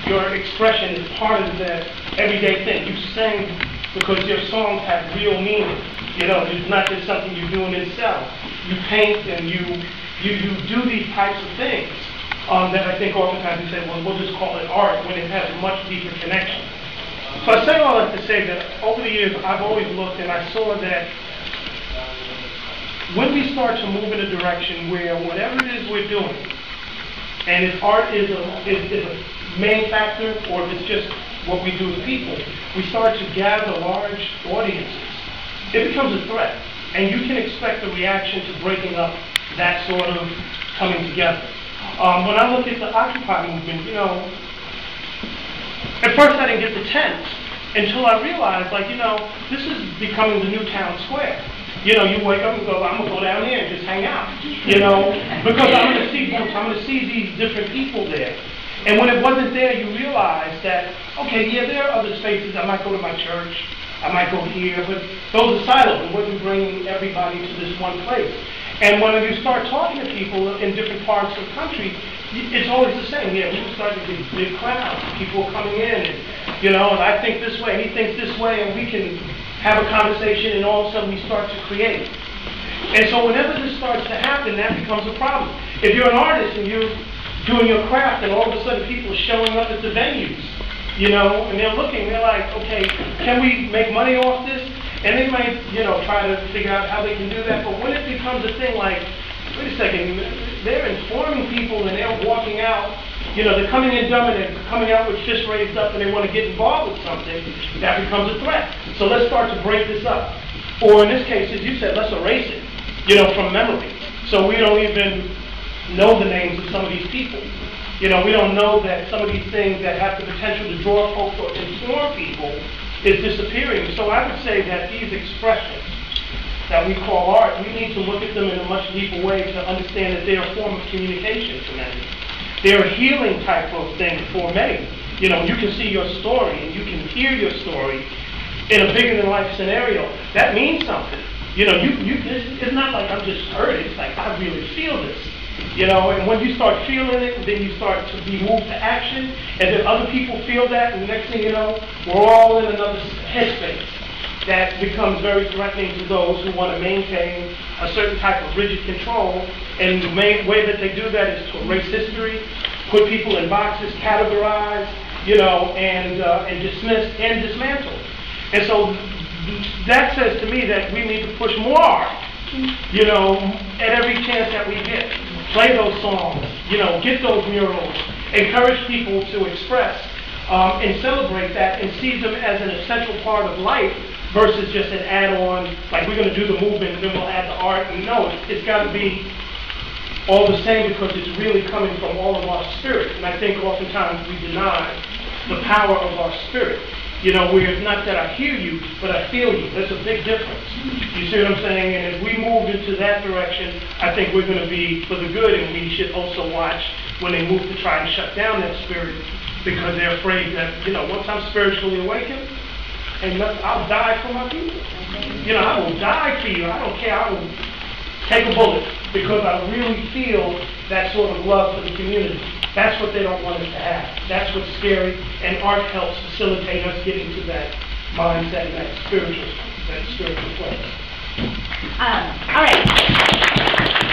your expression is part of that everyday thing. You sing because your songs have real meaning. You know, it's not just something you're doing in itself. You paint and you do these types of things that I think oftentimes we say, well, we'll just call it art when it has a much deeper connection. So I say all that to say that over the years I've always looked and I saw that when we start to move in a direction where whatever it is we're doing, and if art is a main factor or if it's just what we do as people, we start to gather large audiences, it becomes a threat. And you can expect a reaction to breaking up that sort of coming together. When I look at the Occupy movement, you know, at first I didn't get the tent until I realized, like, you know, this is becoming the new town square. You know, you wake up and go, I'm going to go down here and just hang out, you know, because I'm going to see groups, I'm going to see these different people there. And when it wasn't there, you realize that, okay, yeah, there are other spaces. I might go to my church, I might go here, but those are siloed. It wasn't bringing everybody to this one place. And when you start talking to people in different parts of the country, it's always the same. Yeah, we start to get big crowds. People are coming in, and, you know, and I think this way, and he thinks this way, and we can have a conversation, and all of a sudden we start to create. And so whenever this starts to happen, that becomes a problem. If you're an artist and you're doing your craft, and all of a sudden people are showing up at the venues, you know, and they're looking, they're like, okay, can we make money off this? And they might, you know, try to figure out how they can do that. But when it becomes a thing like, wait a second, they're informing people and they're walking out, you know, they're coming in dumb and they're coming out with fists raised up and they want to get involved with something, that becomes a threat. So let's start to break this up. Or in this case, as you said, let's erase it, you know, from memory. So we don't even know the names of some of these people. You know, we don't know that some of these things that have the potential to draw folks or inform people is disappearing. So I would say that these expressions that we call art, we need to look at them in a much deeper way to understand that they're a form of communication for many. They're a healing type of thing for many. You know, you can see your story and you can hear your story in a bigger than life scenario. That means something. You know, it's not like I'm just heard it. It's like I really feel this. You know, and when you start feeling it, then you start to be moved to action, and then other people feel that, and the next thing you know, we're all in another headspace that becomes very threatening to those who want to maintain a certain type of rigid control. And the main way that they do that is to erase history, put people in boxes, categorize, you know, and dismiss and dismantle. And so that says to me that we need to push more art, you know, at every chance that we get. Play those songs, you know, get those murals, encourage people to express and celebrate that and see them as an essential part of life versus just an add-on, like we're going to do the movement and then we'll add the art. And no, it's got to be all the same because it's really coming from all of our spirit. And I think oftentimes we deny the power of our spirit. You know, where it's not that I hear you, but I feel you. There's a big difference. You see what I'm saying? And as we move into that direction, I think we're going to be for the good, and we should also watch when they move to try and shut down that spirit because they're afraid that, you know, once I'm spiritually awakened, and I'll die for my people. You know, I will die for you. I don't care. I will take a bullet because I really feel that sort of love for the community. That's what they don't want us to have. That's what's scary, and art helps facilitate us getting to that mindset and that spiritual place. All right.